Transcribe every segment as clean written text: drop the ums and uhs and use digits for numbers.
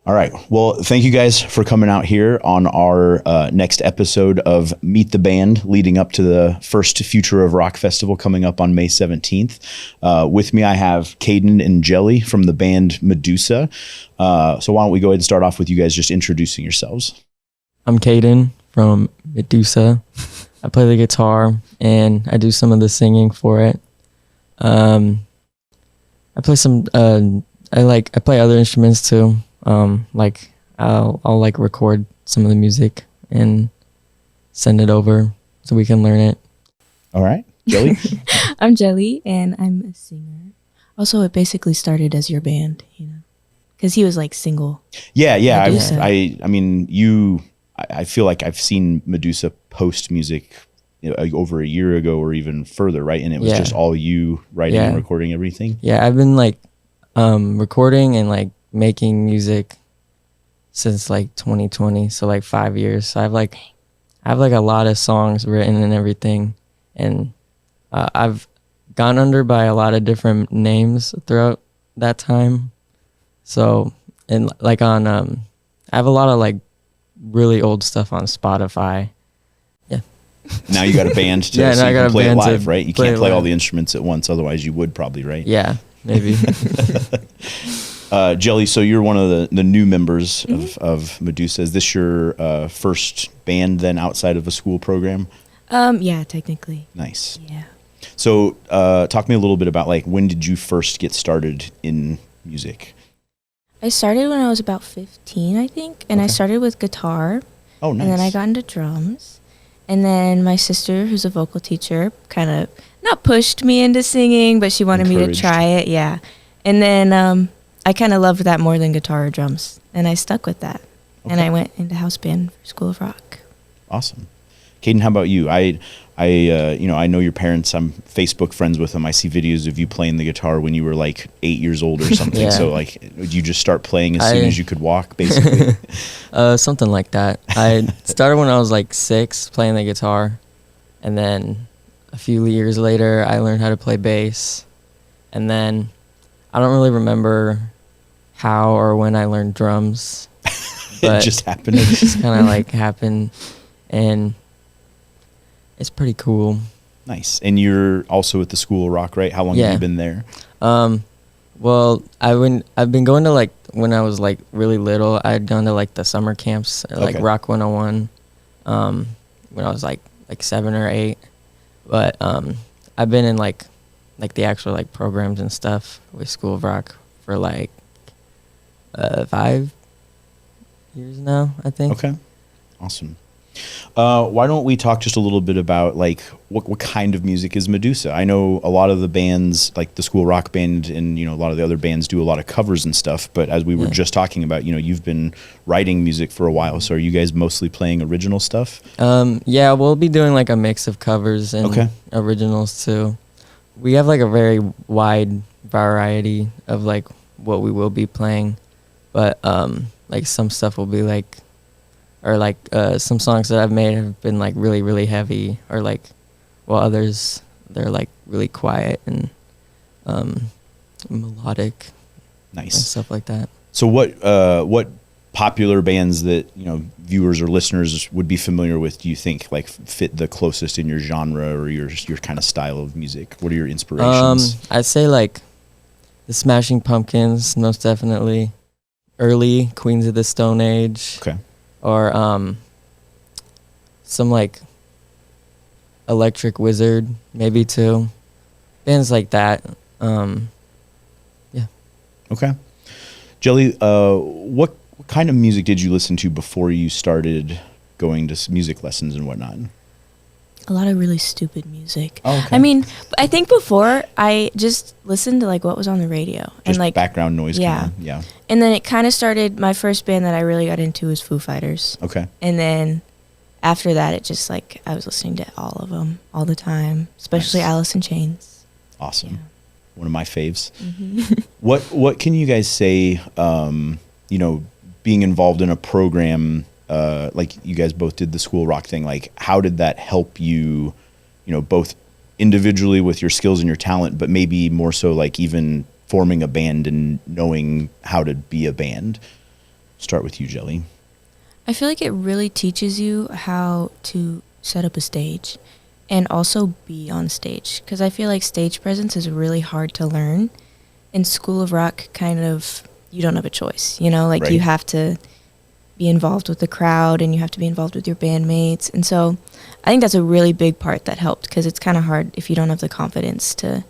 All right. Well, thank you guys for coming out here on our next episode of Meet the Band, leading up to the first Future of Rock Festival coming up on May 17th. With me, I have Kaiden and Jelly from the band Midusa. So why don't we go ahead and start off with you guys just introducing yourselves. I'm Kaiden from Midusa. I play the guitar and I do some of the singing for it. I play some. I play other instruments too. Like I'll like record some of the music and send it over so we can learn it. All right, Jelly. I'm Jelly and I'm a singer. Also, it basically started as your band, because he was like single. Yeah. Midusa. I mean, I feel like I've seen Midusa post music over a year ago or even further, right? And it was just all you writing and recording everything. Yeah, I've been like recording and like making music since like 2020, so like 5 years. So I have like a lot of songs written and everything, and I've gone under by a lot of different names throughout that time. So and like on I have a lot of like really old stuff on Spotify. Yeah. Now you got a band to Yeah, so now I you got can a play it band live, to right? You play can't it play all live. the instruments at once, otherwise you would probably, right? Yeah, maybe. Jelly, so you're one of the new members of Midusa. Is this your first band then outside of a school program? Yeah, technically. Nice. Yeah. So talk to me a little bit about like when did you first get started in music? I started when I was about 15, I think, and I started with guitar. Oh, nice. And then I got into drums. And then my sister, who's a vocal teacher, kind of not pushed me into singing, but she wanted me to try it. Yeah. And then I kind of loved that more than guitar or drums, and I stuck with that. Okay. And I went into house band for School of Rock. Awesome. Kaiden, how about you? I know your parents. I'm Facebook friends with them. I see videos of you playing the guitar when you were like 8 years old or something. Yeah. So like, did you just start playing as soon as you could walk, basically? Something like that. I started when I was like 6 playing the guitar, and then a few years later I learned how to play bass, and then I don't really remember how or when I learned drums. But It just happened. It just kind of like happened, and it's pretty cool. Nice. And you're also at the School of Rock, right? How long have you been there? Well, I've been going to like when I was like really little. I'd gone to like the summer camps, like Rock 101, when I was like 7 or 8. But I've been in like the actual like programs and stuff with School of Rock for like 5 years now, I think. Okay. Awesome. Why don't we talk just a little bit about like what kind of music is Midusa? I know a lot of the bands, like the School Rock Band and a lot of the other bands do a lot of covers and stuff, but as we were just talking about, you've been writing music for a while. So are you guys mostly playing original stuff? Yeah, we'll be doing like a mix of covers and originals too. We have like a very wide variety of like what we will be playing, but like some stuff will be like, or like some songs that I've made have been like really, really heavy, or like, while others, they're like really quiet and melodic. Nice. And stuff like that. So what popular bands that viewers or listeners would be familiar with do you think like fit the closest in your genre or your kind of style of music? What are your inspirations? I'd say like the Smashing Pumpkins, most definitely. Early Queens of the Stone Age. Okay. Or some like Electric Wizard, maybe too. Bands like that. Yeah. Okay. Jelly, what kind of music did you listen to before you started going to music lessons and whatnot? A lot of really stupid music. Oh, okay. I mean, I think before I just listened to like what was on the radio Just and like background noise. Yeah. Kind of, yeah. And then it kind of started. My first band that I really got into was Foo Fighters. Okay. And then after that, it just like I was listening to all of them all the time, especially Nice. Alice in Chains. Awesome. Yeah. One of my faves. Mm-hmm. What can you guys say? Being involved in a program like you guys both did the School Rock thing. Like, how did that help you? Both individually with your skills and your talent, but maybe more so like even forming a band and knowing how to be a band. Start with you, Jelly. I feel like it really teaches you how to set up a stage and also be on stage, because I feel like stage presence is really hard to learn. In School of Rock, kind of, you don't have a choice, you know, like Right. you have to be involved with the crowd and you have to be involved with your bandmates. And so I think that's a really big part that helped, because it's kind of hard if you don't have the confidence to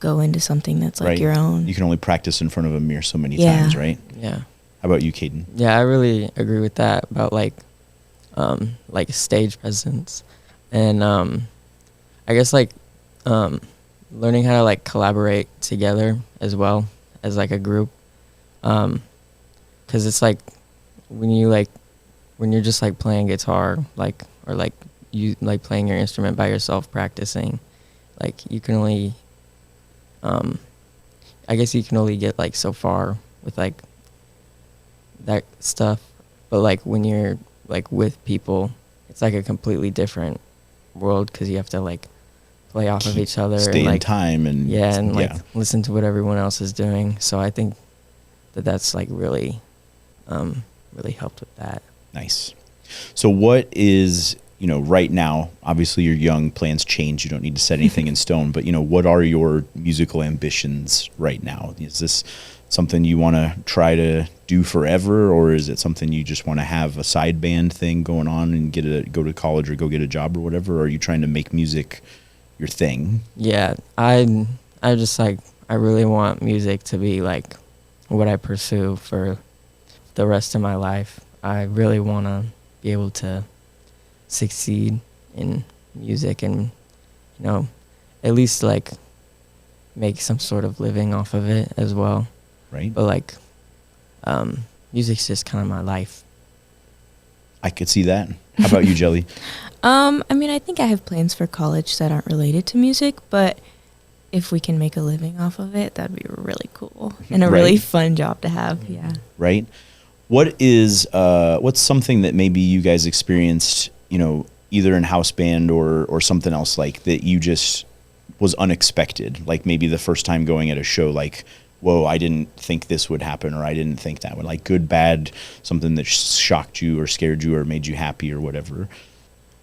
go into something that's like Right. your own. You can only practice in front of a mirror so many Yeah. times, right? Yeah. How about you, Kaiden? Yeah, I really agree with that about like stage presence. And I guess like learning how to like collaborate together as well as like a group. 'Cause it's like when you're just like playing guitar, like, or like you like playing your instrument by yourself practicing, like you can only I guess you can only get like so far with like that stuff. But like when you're like with people, it's like a completely different world, because you have to like play off of each other Stay and in like time and like listen to what everyone else is doing. So I think that's like really really helped with that. Nice. So what is, right now, obviously you're young, plans change, you don't need to set anything in stone, but what are your musical ambitions right now? Is this something you want to try to do forever, or is it something you just want to have a side band thing going on and go to college or go get a job or whatever? Or are you trying to make music your thing? Yeah, I just like, I really want music to be like what I pursue for the rest of my life. I really want to be able to succeed in music and, at least like make some sort of living off of it as well. Right. But like, music's just kind of my life. I could see that. How about you, Jelly? I mean, I think I have plans for college that aren't related to music, but if we can make a living off of it, that'd be really cool and a really Right. fun job to have. Yeah. Right. What's something that maybe you guys experienced, either in house band or something else, like that you just was unexpected? Like maybe the first time going at a show, like, whoa, I didn't think this would happen, or I didn't think that would, like, good, bad, something that shocked you or scared you or made you happy or whatever.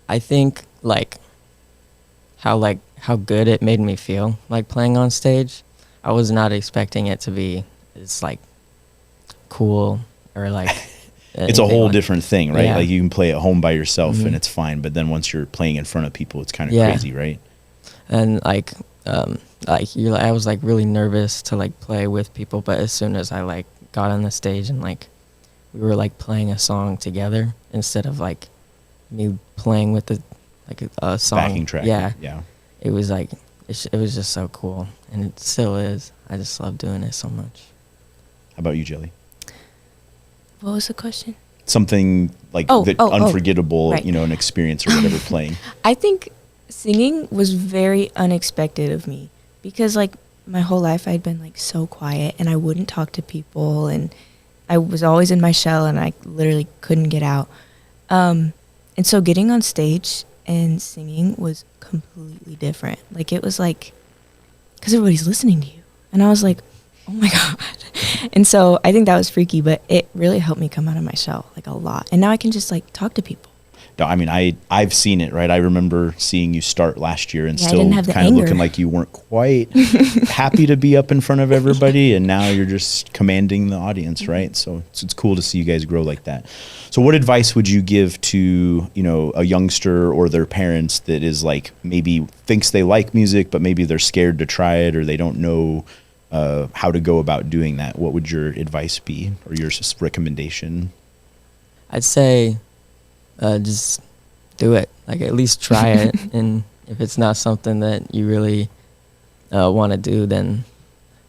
I think like how good it made me feel like playing on stage. I was not expecting it to be as like cool or like It's a whole like, different thing, right? Yeah. Like you can play at home by yourself Mhm. and it's fine, but then once you're playing in front of people, it's kind of Yeah. crazy, right? And like I was like really nervous to like play with people, but as soon as I like got on the stage and like we were like playing a song together instead of like me playing with a song Backing track. Yeah, Yeah. it was like it was just so cool, and it still is. I just love doing it so much. How about you, Jelly? What was the question? Something like unforgettable, right. An experience or whatever playing. I think singing was very unexpected of me, because like my whole life I'd been like so quiet and I wouldn't talk to people and I was always in my shell and I literally couldn't get out. And so getting on stage and singing was completely different. Like it was like, because everybody's listening to you. And I was like, oh my God. And so I think that was freaky, but it really helped me come out of my shell like a lot. And now I can just like talk to people. No, I mean, I've seen it, right? I remember seeing you start last year and Yeah, I still didn't have the kind of anger. looking like you weren't quite happy to be up in front of everybody, and now you're just commanding the audience, right? So it's cool to see you guys grow like that. So what advice would you give to, a youngster or their parents that is like maybe thinks they like music, but maybe they're scared to try it or they don't know how to go about doing that? What would your advice be, or your recommendation? I'd say just do it. Like at least try it, and if it's not something that you really want to do, then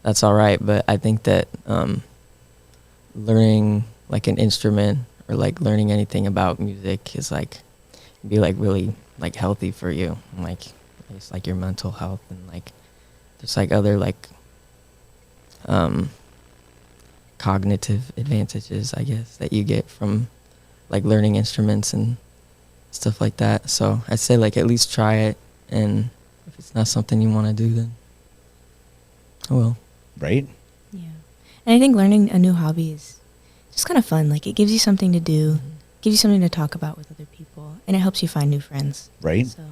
that's all right. But I think that learning like an instrument or like learning anything about music is like be like really like healthy for you, and like it's like your mental health, and like there's like other like cognitive advantages, I guess, that you get from like learning instruments and stuff like that. So I'd say like at least try it, and if it's not something you want to do, then oh well. Right? Yeah. And I think learning a new hobby is just kind of fun. Like, it gives you something to do, gives you something to talk about with other people, and it helps you find new friends. Right. So.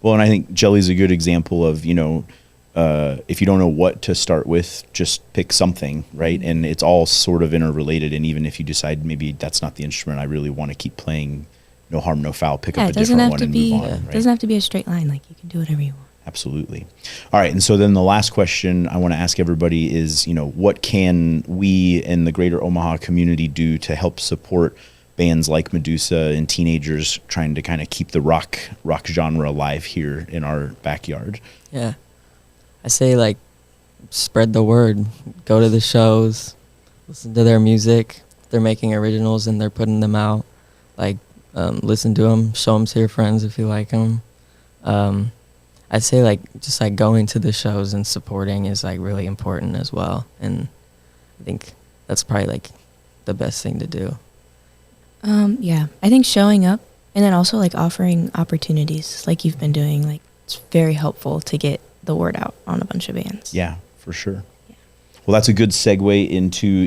Well, and I think Jelly's a good example of, if you don't know what to start with, just pick something, right? And it's all sort of interrelated. And even if you decide maybe that's not the instrument I really want to keep playing, no harm, no foul, pick up a different one and move on. It doesn't have to be a straight line. Like, you can do whatever you want. Absolutely. All right. And so then the last question I want to ask everybody is, what can we in the greater Omaha community do to help support bands like Midusa and teenagers trying to kind of keep the rock genre alive here in our backyard? Yeah. I say, like, spread the word. Go to the shows. Listen to their music. If they're making originals and they're putting them out, like, listen to them. Show them to your friends if you like them. I'd say, like, just, like, going to the shows and supporting is, like, really important as well. And I think that's probably, like, the best thing to do. Yeah. I think showing up and then also, like, offering opportunities like you've been doing, like, it's very helpful to get the word out on a bunch of bands. Yeah, for sure. Yeah. Well, that's a good segue into,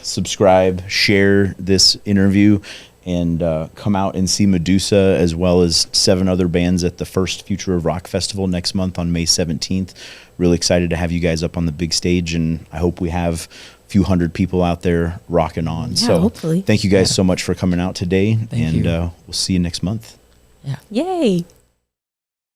subscribe, share this interview, and come out and see Midusa as well as 7 other bands at the first Future of Rock Festival next month on May 17th. Really excited to have you guys up on the big stage, and I hope we have a few hundred people out there rocking on. Yeah, so hopefully. Thank you guys so much for coming out today, Thank you. We'll see you next month. Yeah. Yay.